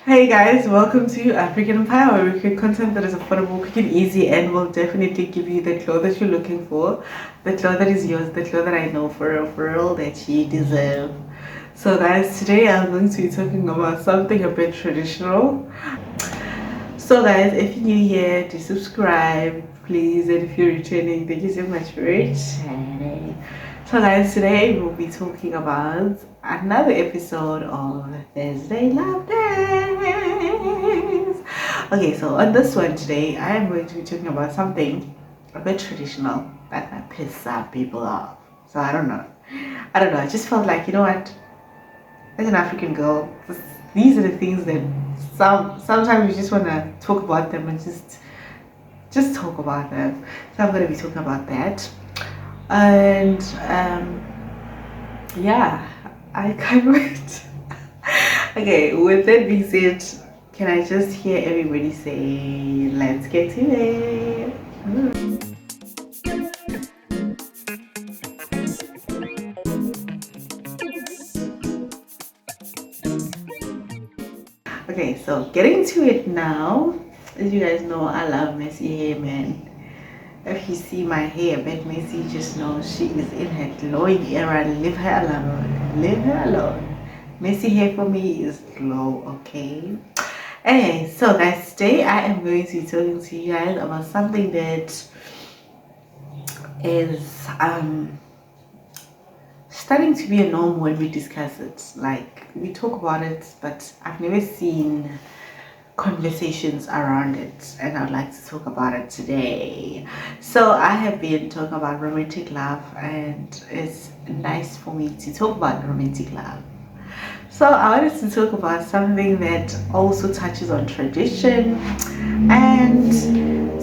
Hey guys, welcome to African Empire, where we create content that is affordable, quick and easy, and will definitely give you the clothes that you're looking for, the clothes that is yours, the clothes that I know for real that you deserve. So guys, today I'm going to be talking about something a bit traditional. So guys, if you're new here, do subscribe, please, and if you're returning, thank you so much for returning. So guys, today we'll be talking about another episode of Thursday Love Days. Okay, so on this one today, I am going to be talking about something a bit traditional that might piss some people off. So I don't know. I just felt like, you know what? As an African girl, these are the things that sometimes you just want to talk about them and just talk about them. So I'm going to be talking about that, and yeah, I can't wait. Okay, with that being said, can I just hear everybody say, "Let's get to it"? Okay, so getting to it now. As you guys know, I love messy hair, man. If you see my hair a bit messy, just know she is in her glowing era. Leave her alone. Leave her alone. Messy hair for me is glow, okay? Anyway, so guys, today I am going to be talking to you guys about something that is starting to be a norm when we discuss it. Like, we talk about it, but I've never seen conversations around it, and I'd like to talk about it today. So I have been talking about romantic love, and it's nice for me to talk about romantic love. So I wanted to talk about something that also touches on tradition, and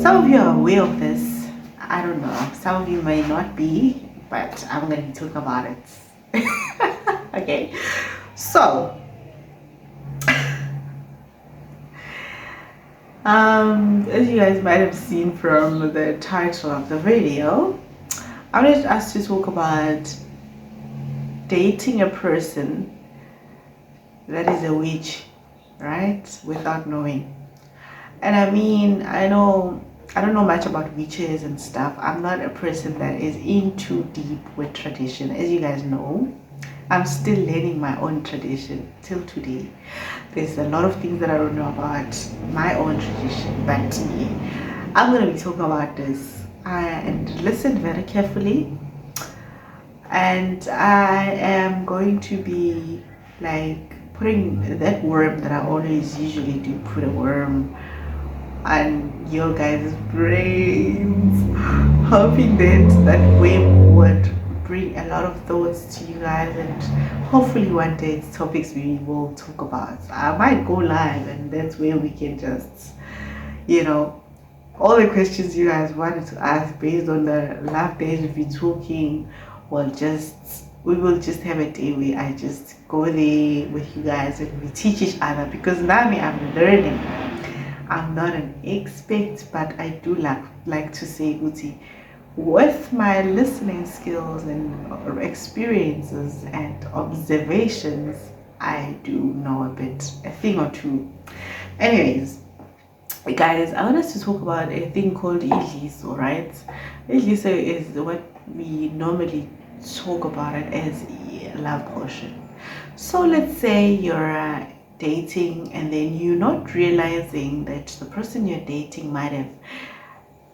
some of you are aware of this. I don't know, some of you may not be, but I'm going to talk about it. Okay, so as you guys might have seen from the title of the video, I wanted us to talk about dating a person that is a witch, right? Without knowing. And I mean, I don't know much about witches and stuff. I'm not a person that is in too deep with tradition. As you guys know, I'm still learning my own tradition till today. There's a lot of things that I don't know about my own tradition, but I'm going to be talking about this and listen very carefully. And I am going to be like putting that worm that I always usually do, put a worm on your guys' brains, hoping that that worm would bring a lot of thoughts to you guys, and hopefully one day it's topics we will talk about. I might go live, and that's where we can just, you know, all the questions you guys wanted to ask based on the love days we've been talking, we will just have a day where I just go there with you guys and we teach each other, because now I'm learning. I'm not an expert, but I do like to say, Uti, with my listening skills and experiences and observations, I do know a thing or two. Anyways, guys, I want us to talk about a thing called idliso, right? Idliso is what we normally talk about it as a love potion. So let's say you're dating, and then you're not realizing that the person you're dating might have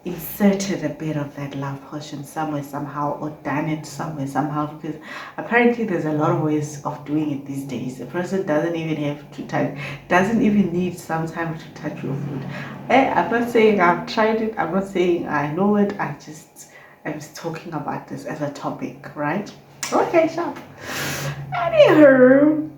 inserted a bit of that love potion somewhere somehow, or done it somewhere somehow, because apparently there's a lot of ways of doing it these days. The person doesn't even have to touch, doesn't even need sometimes to touch your food. I'm not saying I've tried it, I'm not saying I know it, I'm just talking about this as a topic, right? Okay, sure. Anywho,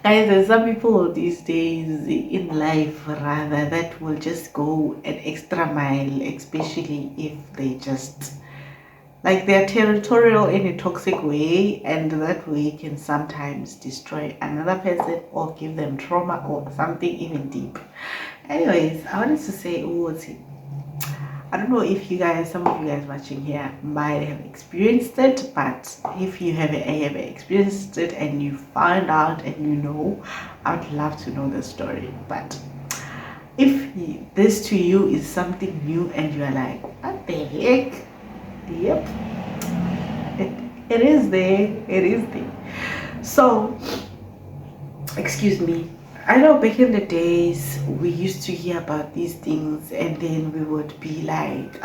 guys, there's some people these days in life rather that will just go an extra mile, especially if they just like they're territorial in a toxic way, and that way can sometimes destroy another person or give them trauma or something even deep. Anyways, I wanted to say, I don't know if you guys, some of you guys watching here might have experienced it, but if you haven't ever experienced it and you found out and you know, I'd love to know the story. But if this to you is something new and you're like, what the heck? Yep, it is there. It is there. So, excuse me. I know back in the days we used to hear about these things and then we would be like,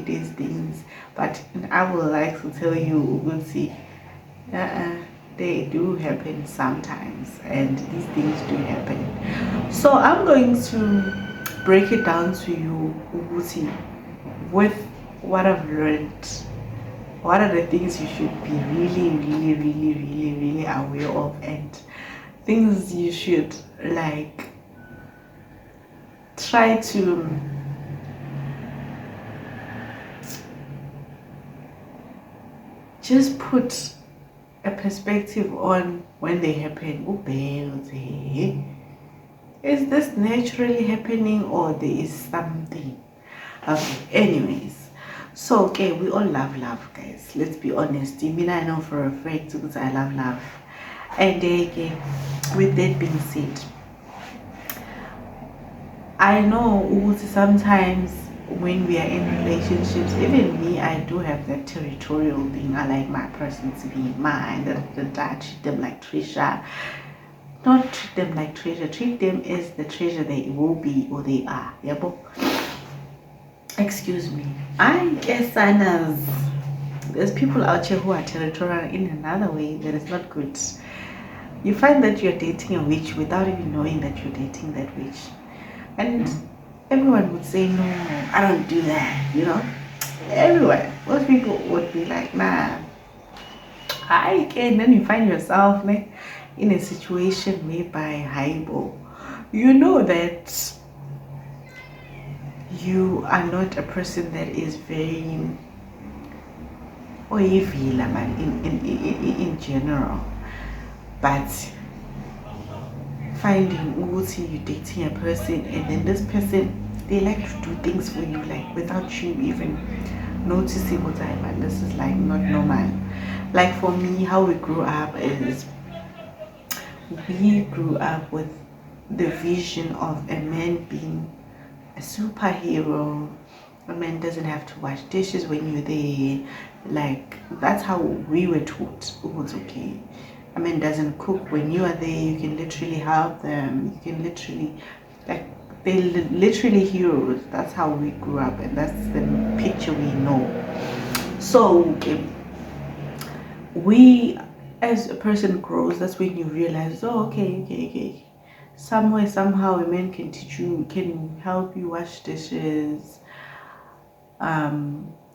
these things. But I would like to tell you, we'll see, they do happen sometimes and these things do happen. So I'm going to break it down to you, Uguti, with what I've learned. What are the things you should be really aware of, and things you should like try to just put a perspective on when they happen. Is this naturally happening or there is something? Okay, anyways, so okay, we all love love, guys. Let's be honest. I mean, I know for a fact because I love love. And again, with that being said, I know sometimes when we are in relationships, even me, I do have that territorial thing. I like my person to be mine, that I treat them like treasure. Not treat them like treasure, treat them as the treasure they will be or they are. Yeah, but excuse me, I guess there's people out here who are territorial in another way that is not good. You find that you're dating a witch without even knowing that you're dating that witch. And everyone would say, no, I don't do that, you know? Everyone. Most people would be like, nah, I can. Then you find yourself in a situation whereby, Haibo, you know that you are not a person that is very oyivila man in general. But finding you dating a person and then this person, they like to do things for you like without you even noticing what this is like not normal. Like for me, how we grew up is we grew up with the vision of a man being a superhero. A man doesn't have to wash dishes when you're there. Like that's how we were taught. It was okay. A man doesn't cook when you are there. You can literally help them. You can literally, like, they're literally heroes. That's how we grew up, and that's the picture we know. So we, as a person grows, that's when you realize, oh, okay. Somewhere, somehow, a man can teach you, can help you wash dishes.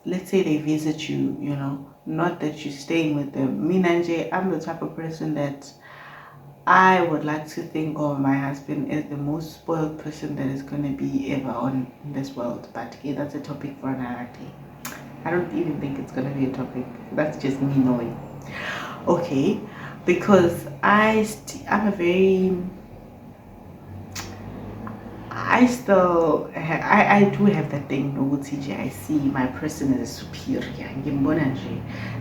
Let's say they visit you, you know, not that you're staying with them. Me, Nanje, I'm the type of person that I would like to think of my husband as the most spoiled person that is going to be ever on this world. But yeah, that's a topic for another day. I don't even think it's going to be a topic. That's just me knowing. Okay, because I'm a very... I do have that thing, no TJ. I see my person as superior.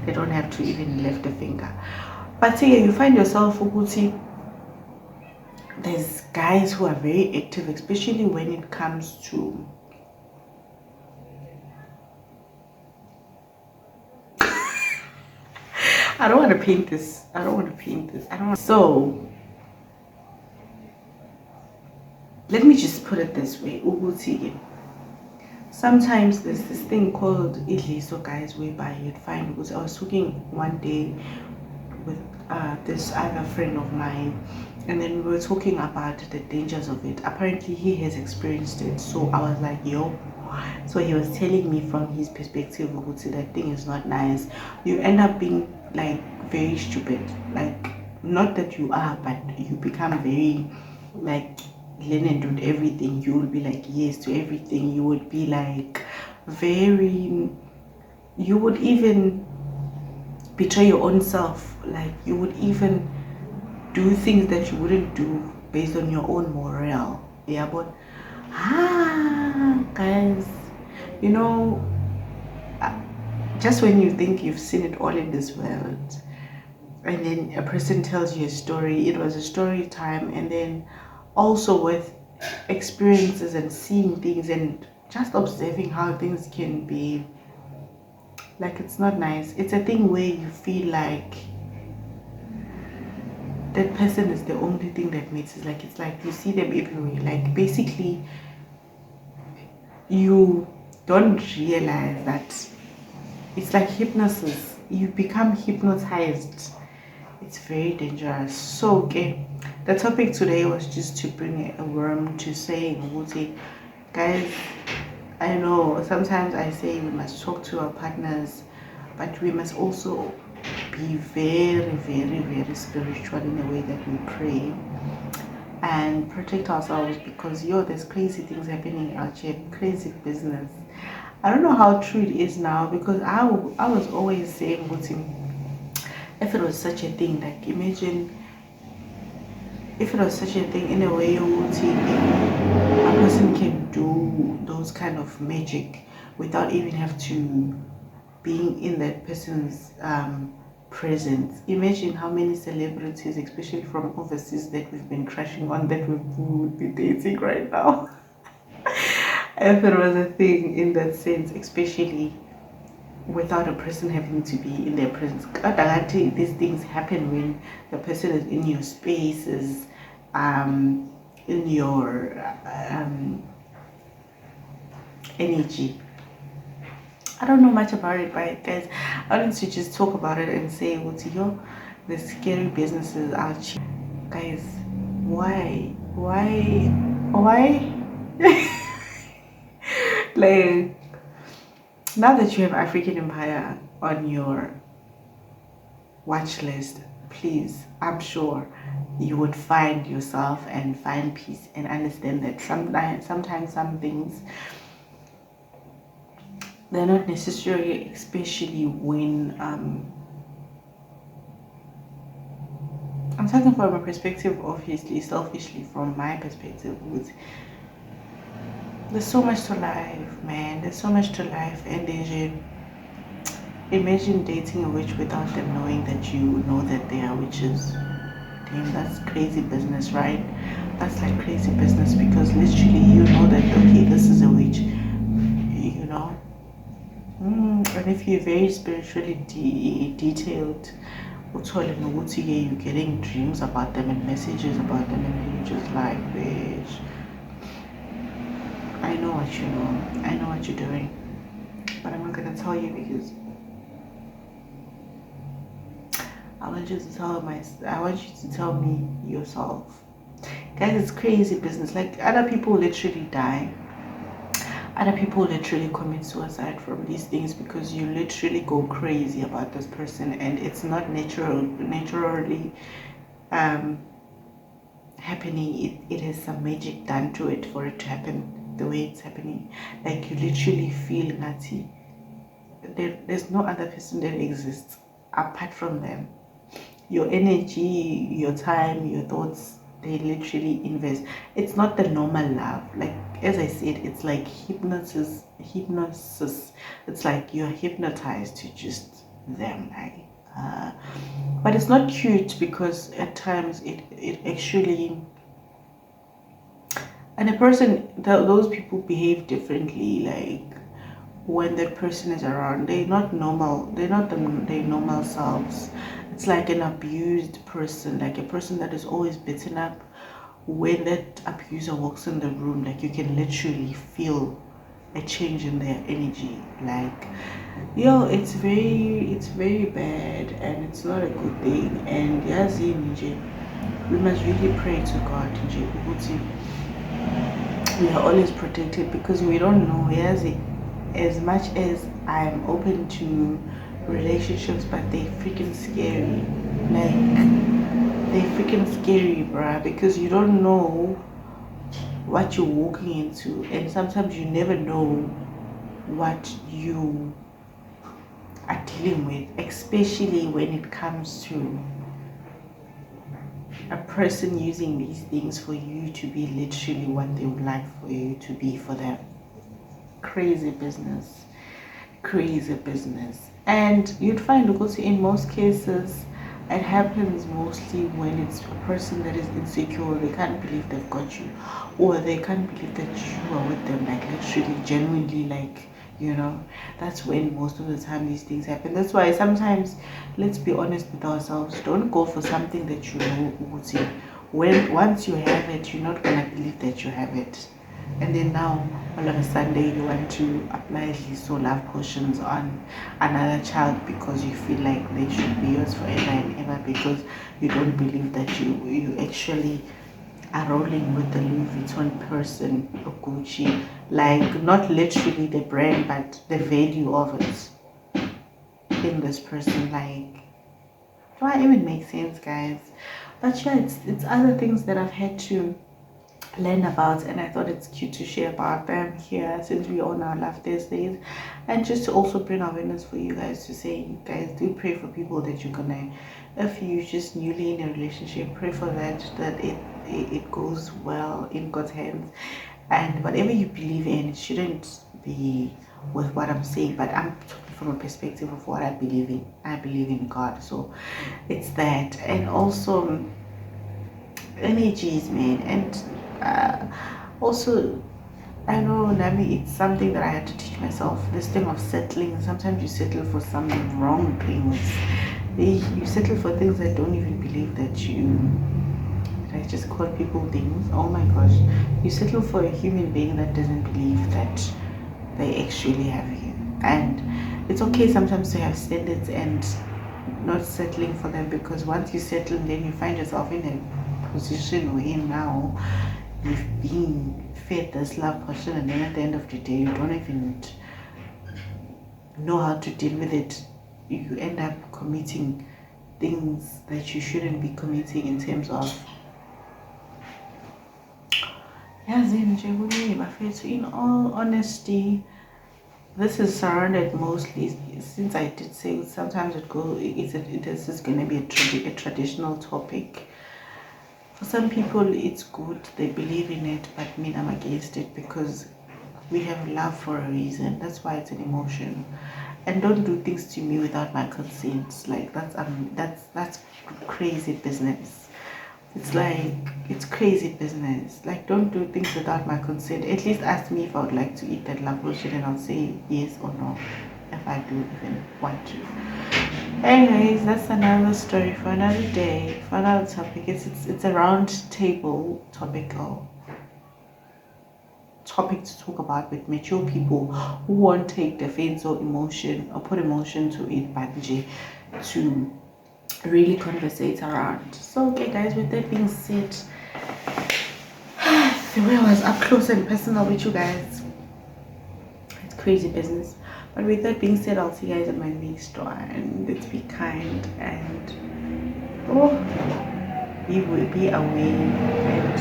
They don't have to even lift a finger. But yeah, you find yourself, Uguti, there's guys who are very active, especially when it comes to I don't want to paint this. So let me just put it this way, Uguti. Sometimes there's this thing called Idliso, guys, whereby you'd find, because I was talking one day with this other friend of mine, and then we were talking about the dangers of it. Apparently he has experienced it, so I was like, yo. So he was telling me from his perspective, Uguti, that thing is not nice. You end up being like very stupid, like not that you are, but you become very like lenient with everything. You will be like yes to everything. You would be like very, you would even betray your own self. Like you would even do things that you wouldn't do based on your own morale. Yeah, but guys, You know, just when you think you've seen it all in this world, and then a person tells you a story, it was a story time, and then also with experiences and seeing things and just observing how things can be, like, it's not nice. It's a thing where you feel like that person is the only thing that matters. Like, it's like you see them everywhere. Like, basically, you don't realize that it's like hypnosis. You become hypnotized. It's very dangerous. So, okay, the topic today was just to bring a worm to saying, guys, I know sometimes I say we must talk to our partners, but we must also be very, very, very spiritual in the way that we pray and protect ourselves, because there's crazy things happening out here, crazy business. I don't know how true it is now, because I was always saying, if it was such a thing, like, imagine if it was such a thing in a way, a person can do those kind of magic without even have to being in that person's presence. Imagine how many celebrities, especially from overseas, that we've been crushing on, that we would be dating right now. If it was a thing in that sense, especially without a person having to be in their presence. These things happen when the person is in your spaces, in your energy. I don't know much about it, but guys, I wanted to just talk about it and say, the scary businesses out here. Guys, why? Like, now that you have African Empire on your watch list, please, I'm sure you would find yourself and find peace and understand that sometimes some things, they're not necessary, especially when I'm talking from a perspective, obviously, selfishly, from my perspective. There's so much to life, man. There's so much to life, and imagine dating a witch without them knowing that you know that they are witches. Damn, that's crazy business, right? That's like crazy business, because literally you know that, okay, this is a witch, you know. And if you're very spiritually detailed, you're getting dreams about them and messages about them, and you're just like, bitch, I know what you know, I know what you're doing, but I'm not gonna tell you, because I want you to tell me yourself. Guys, it's crazy business. Like, other people literally die. Other people literally commit suicide from these things, because you literally go crazy about this person, and it's not naturally happening. It has some magic done to it for it to happen the way it's happening. Like, you literally feel nutty. There's no other person that exists apart from them. Your energy, your time, your thoughts, they literally invest. It's not the normal love. Like, as I said, it's like hypnosis. It's like you're hypnotized to just them. But it's not cute, because at times it actually, and those people behave differently. Like, when that person is around, they're not normal. They're not their normal selves. It's like an abused person, like a person that is always beaten up. When that abuser walks in the room, like, you can literally feel a change in their energy. Like, it's very bad, and it's not a good thing. And yes, we must really pray to God, ukuthi we are always protected, because we don't know. Yes, as much as I'm open to relationships, but they freaking scary. Like, they freaking scary, bruh, because you don't know what you're walking into, and sometimes you never know what you are dealing with, especially when it comes to a person using these things for you to be literally what they would like for you to be for them. crazy business. Crazy business. And you'd find because in most cases it happens mostly when it's a person that is insecure, they can't believe they've got you, or they can't believe that you are with them, like literally genuinely, like, you know. That's when most of the time these things happen. That's why sometimes, let's be honest with ourselves, don't go for something that you know Uguti. When once you have it, you're not gonna believe that you have it. And then now all of a sudden you want to apply these love potions on another child because you feel like they should be yours forever and ever, because you don't believe that you actually are rolling with the Louis Vuitton person or Gucci, like not literally the brand but the value of it in this person. Like, do I even make sense, guys? But yeah, it's other things that I've had to learn about, and I thought it's cute to share about them here since we all now love Thursdays, and just to also bring awareness for you guys to say, you guys do pray for people that you're gonna, if you just newly in a relationship, pray for that it goes well in God's hands, and whatever you believe in, it shouldn't be with what I'm saying, but I'm talking from a perspective of what I believe in. I believe in God, so it's that. And also energies, man. And also, I know, Nami, it's something that I had to teach myself, this thing of settling. Sometimes you settle for some wrong things. You settle for things that don't even believe that you, I just call people things. Oh my gosh. You settle for a human being that doesn't believe that they actually have you. And it's okay sometimes to have standards and not settling for them, because once you settle, then you find yourself in a position we're in now. You've been fed this love potion, and then at the end of the day, you don't even know how to deal with it. You end up committing things that you shouldn't be committing in terms of, in all honesty, this is surrounded mostly, since I did say sometimes this is going to be a traditional topic. For some people it's good, they believe in it, but me, I'm against it, because we have love for a reason. That's why it's an emotion. And don't do things to me without my consent. Like, that's crazy business. It's like, it's crazy business. Like, don't do things without my consent. At least ask me if I would like to eat that love potion, and I'll say yes or no if I do even want to. Anyways, that's another story for another day, for another topic. It's a round table topic to talk about with mature people who won't take defense or emotion or put emotion to it, but to really conversate around. So okay guys, with that being said, the way I was up close and personal with you guys, it's crazy business. But with that being said, I'll see you guys at my next one. Let's be kind and we will be away and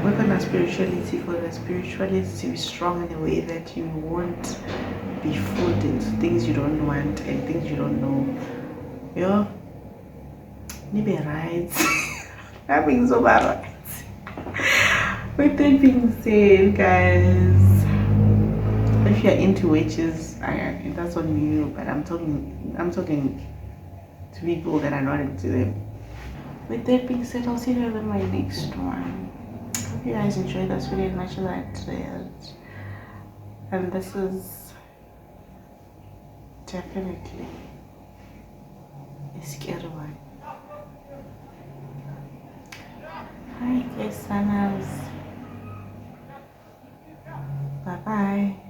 work on our spirituality, for the spirituality to be strong in a way that you won't be fooled into things you don't want and things you don't know. Yeah, maybe right. That being so bad. With that being said, guys, if you're into witches, that's on you. But I'm talking to people that are not into them. With that being said, I'll see you in my next one. Hope you guys enjoyed this video as much as I did. And this is definitely a scary one. Hi, guys, Sanas. Bye bye.